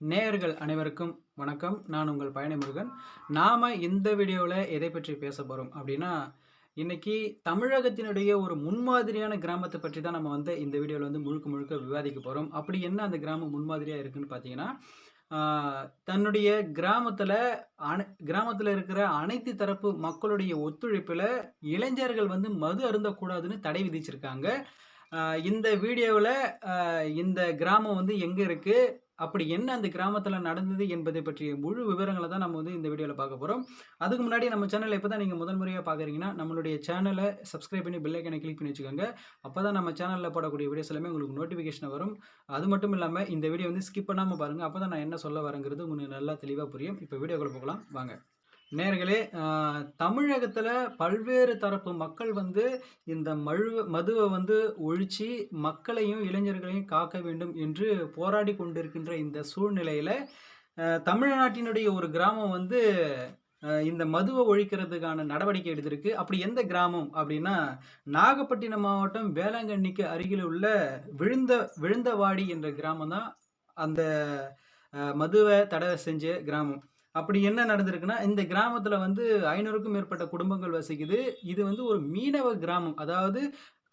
நேயர்கள் அனைவருக்கும் வணக்கம். நான் உங்கள் பயணி முருகன். நாம இந்த வீடியோல எதை பற்றி பேச போறோம் அப்படின்னா, இன்னைக்கு தமிழகத்தினுடைய ஒரு முன்மாதிரியான கிராமத்த பற்றி தான் நம்ம இந்த வீடியோல முழுக்க முழுக்க விவாதிக்க போறோம். அப்படி என்ன அந்த கிராமம் முன்மாதிரியா இருக்குன்னு பார்த்தீங்கன்னா, ஆ தன்னுடைய கிராமத்துல கிராமத்துல இருக்கிற அனைத்து தரப்பு மக்களுடைய ஒத்துழைப்புல இளைஞர்கள் மது அருந்தக்கூடாதுன்னு தடை விதிச்சிருக்காங்க. அ இந்த வீடியோவுல இந்த கிராமம் எங்க இருக்கு? அப்படி என்ன அந்த கிராமத்துல நடந்தது என்பதை பற்றிய முழு விவரங்கள தான் நம்ம இந்த வீடியோல பார்க்க போறோம். அதுக்கு முன்னாடி நம்ம சேனல இப்ப தான் நீங்க முதல் முறையா பார்க்குறீங்கன்னா, நம்மளுடைய சேனல சப்ஸ்கிரைப் பண்ணி பெல் ஐகான கிளிக் பண்ணி வச்சுக்கோங்க. அப்பதான் நம்ம சேனல்ல போடக்கூடிய வீடியோஸ் எல்லாமே உங்களுக்கு நோட்டிஃபிகேஷன் வரும். அது மட்டும் இல்லாம இந்த வீடியோ ஸ்கிப் பண்ணாம பாருங்க. அப்பதான் நான் என்ன சொல்ல வரேங்கிறது உங்களுக்கு நல்லா தெளிவா புரியும். இப்ப வீடியோக்குள்ள போகலாம் வாங்க. நேயர்களே, தமிழகத்துல பல்வேறு தரப்பு மக்கள் இந்த மதுவ ஒழிச்சு மக்களையும், இளைஞர்களையும் காக்க வேண்டும் என்று போராடிக் கொண்டிருக்கின்ற இந்த சூழ்நிலையில, தமிழ்நாட்டினுடைய ஒரு கிராமம் இந்த மதுவ ஒழிக்கிறதுக்கான நடவடிக்கை எடுத்திருக்கு. அப்படி எந்த கிராமம் அப்படின்னா, நாகப்பட்டினம் மாவட்டம் வேளாங்கண்ணிக்கு அருகில் உள்ள விழுந்தவாடி என்ற கிராமம் தான் அந்த மதுவ தடை செஞ்ச கிராமம். அப்படி என்ன நடந்திருக்குன்னா, இந்த கிராமத்துல 500க்கும் மேற்பட்ட குடும்பங்கள் வசிக்குது. இது ஒரு மீனவ கிராமம். அதாவது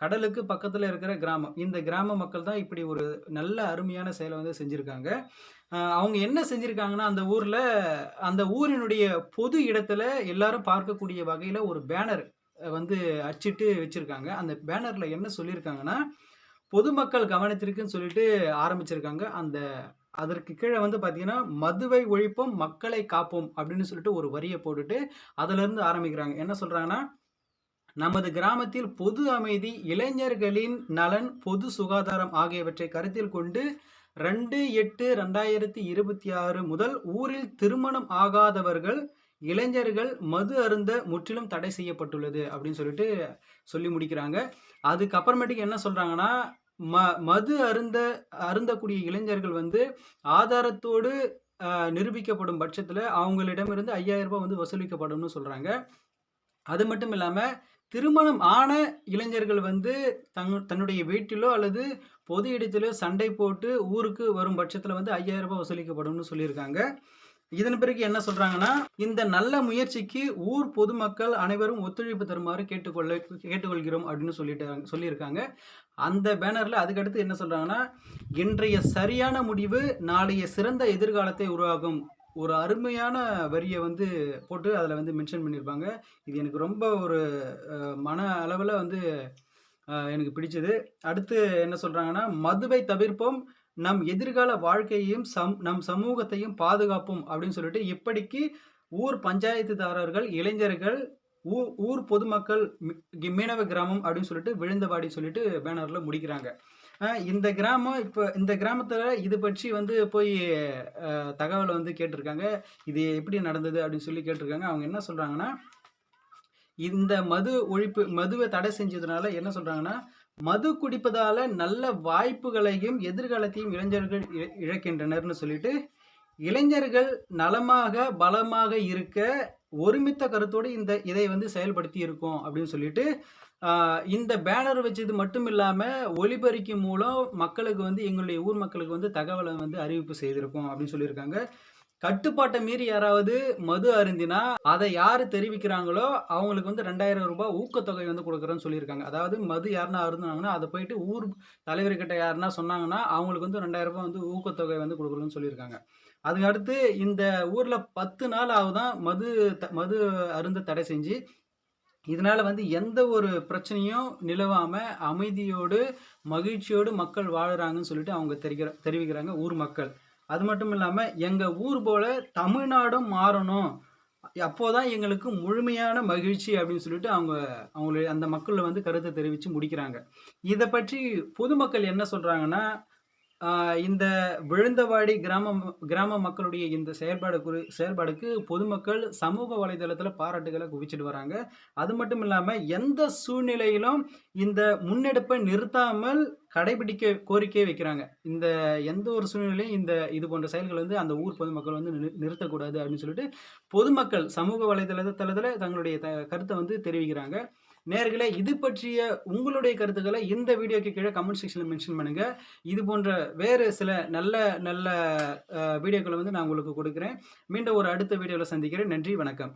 கடலுக்கு பக்கத்துல இருக்கிற கிராமம். இந்த கிராம மக்கள் தான் இப்படி ஒரு நல்ல அருமையான செயல செஞ்சிருக்காங்க. அவங்க என்ன செஞ்சிருக்காங்கன்னா, அந்த ஊரினுடைய பொது இடத்துல எல்லாரும் பார்க்கக்கூடிய வகையில ஒரு பேனர் அச்சிட்டு வச்சிருக்காங்க. அந்த பேனர்ல என்ன சொல்லியிருக்காங்கன்னா, பொதுமக்கள் கவனத்திற்குன்னு சொல்லிட்டு ஆரம்பிச்சிருக்காங்க. அதற்கு கீழ பார்த்தீங்கன்னா, "மதுவை ஒழிப்போம், மக்களை காப்போம்" அப்படின்னு சொல்லிட்டு ஒரு வரிய போட்டுட்டு, அதிலிருந்து ஆரம்பிக்கிறாங்க. என்ன சொல்றாங்கன்னா, "நமது கிராமத்தில் பொது அமைதி, இளைஞர்களின் நலன், பொது சுகாதாரம் ஆகியவற்றை கருத்தில் கொண்டு 2/8/2026 முதல் ஊரில் திருமணம் ஆகாதவர்கள், இளைஞர்கள் மது அருந்த முற்றிலும் தடை செய்யப்பட்டுள்ளது" அப்படின்னு சொல்லிட்டு சொல்லி முடிக்கிறாங்க. அதுக்கு அப்புறமேட்டுக்கு என்ன சொல்றாங்கன்னா, மது அருந்தக்கூடிய இளைஞர்கள் ஆதாரத்தோடு நிரூபிக்கப்படும் பட்சத்துல அவங்களிடமிருந்து ரூ. 5000 வசூலிக்கப்படும்னு சொல்றாங்க. அது மட்டும் இல்லாம, திருமணம் ஆன இளைஞர்கள் தன்னுடைய வீட்டிலோ அல்லது பொது இடத்திலோ சண்டை போட்டு ஊருக்கு வரும் பட்சத்துல ரூ. 5000 வசூலிக்கப்படும்னு சொல்லியிருக்காங்க. இதன் பிறகு என்ன சொல்றாங்கன்னா, இந்த நல்ல முயற்சிக்கு ஊர் பொதுமக்கள் அனைவரும் ஒத்துழைப்பு தருமாறு கேட்டுக்கொள்கிறோம் அப்படின்னு சொல்லியிருக்காங்க. அந்த பேனர்ல அதுக்கடுத்து என்ன சொல்றாங்கன்னா, "இன்றைய சரியான முடிவு நாளைய சிறந்த எதிர்காலத்தை உருவாக்கும்." ஒரு அருமையான வரிய போட்டு அதுல மென்ஷன் பண்ணியிருப்பாங்க. இது எனக்கு ரொம்ப ஒரு மன அளவுல எனக்கு பிடிச்சது. அடுத்து என்ன சொல்றாங்கன்னா, "மதுவை தவிர்ப்போம், நம் எதிர்கால வாழ்க்கையையும், நம் சமூகத்தையும் பாதுகாப்போம்" அப்படின்னு சொல்லிட்டு இப்படிக்கு ஊர் பஞ்சாயத்துதாரர்கள், இளைஞர்கள், ஊர் பொதுமக்கள், மீனவ கிராமம் அப்படின்னு சொல்லிட்டு விழுந்தவாடி சொல்லிட்டு பேனர்ல முடிக்கிறாங்க. இந்த கிராமத்துல இது பற்றி போய் தகவல கேட்டிருக்காங்க. இது எப்படி நடந்தது அப்படின்னு சொல்லி கேட்டிருக்காங்க. அவங்க என்ன சொல்றாங்கன்னா, இந்த மதுவ தடை செஞ்சதுனால என்ன சொல்றாங்கன்னா, "மது குடிப்பதால நல்ல வாய்ப்புகளையும், எதிர்காலத்தையும் இளைஞர்கள் இழக்கின்றனர்ன்னு" சொல்லிட்டு, இளைஞர்கள் நலமாக, பலமாக இருக்க ஒருமித்த கருத்தோடு இதை செயல்படுத்தி இருக்கோம் அப்படின்னு சொல்லிட்டு, இந்த பேனர் வச்சது மட்டும் இல்லாம ஒலிபெருக்கி மூலம் மக்களுக்கு எங்களுடைய ஊர் மக்களுக்கு தகவல அறிவிப்பு செய்திருக்கோம் அப்படின்னு சொல்லியிருக்காங்க. கட்டுப்பாட்ட மீறி யாராவது மது அருந்தினா, அதை யாரு தெரிவிக்கிறாங்களோ அவங்களுக்கு ரூ. 2000 ஊக்கத்தொகை குடுக்குறோம்னு சொல்லியிருக்காங்க. அதாவது மது யாருன்னா அருந்துனாங்கன்னா, அத போயிட்டு ஊர் தலைவர்கிட்ட யாருன்னா சொன்னாங்கன்னா, அவங்களுக்கு ரூ. 2000 ஊக்கத்தொகை குடுக்குறோம்னு சொல்லியிருக்காங்க. அதுக்கு அடுத்து இந்த ஊர்ல 10 நாள் ஆகுதாம் மது அருந்த தடை செஞ்சு. இதனால எந்த ஒரு பிரச்சனையும் நிலவாம அமைதியோடு, மகிழ்ச்சியோடு மக்கள் வாழுறாங்கன்னு சொல்லிட்டு அவங்க தெரிவிக்கிறாங்க ஊர் மக்கள். அது மட்டும் இல்லாம, "எங்க ஊர் போல தமிழ்நாடும் மாறணும். அப்போதான் எங்களுக்கு முழுமையான மகிழ்ச்சி" அப்படின்னு சொல்லிட்டு அந்த மக்கள் கருத்த தெரிவிச்சு முடிக்கிறாங்க. இத பற்றி பொதுமக்கள் என்ன சொல்றாங்கன்னா, இந்த விழுந்தவாடி கிராம மக்களுடைய இந்த செயல்பாடுக்கு பொதுமக்கள் சமூக வலைதளத்துல பாராட்டுகள குவிச்சுட்டு வராங்க. அது மட்டும் இல்லாம, எந்த சூழ்நிலையிலும் இந்த முன்னெடுப்பை நிறுத்தாமல் கடைபிடிக்க கோரிக்கை வைக்கிறாங்க. எந்த ஒரு சூழ்நிலையிலும் இது போன்ற செயல்கள் அந்த ஊர் பொதுமக்கள் நிறுத்தக்கூடாது அப்படின்னு சொல்லிட்டு பொதுமக்கள் சமூக வலைதளத்துல தங்களுடைய கருத்த தெரிவிக்கிறாங்க. நேயர்களே இது பற்றிய உங்களுடைய கருத்துக்களை இந்த வீடியோக்கு கீழ கமெண்ட் செக்ஷன்ல மென்ஷன் பண்ணுங்க. இது போன்ற வேறு சில நல்ல நல்ல வீடியோக்கள வந்து நான் உங்களுக்கு குடுக்குறேன். மீண்டும் ஒரு அடுத்த வீடியோல சந்திக்கிறேன். நன்றி, வணக்கம்.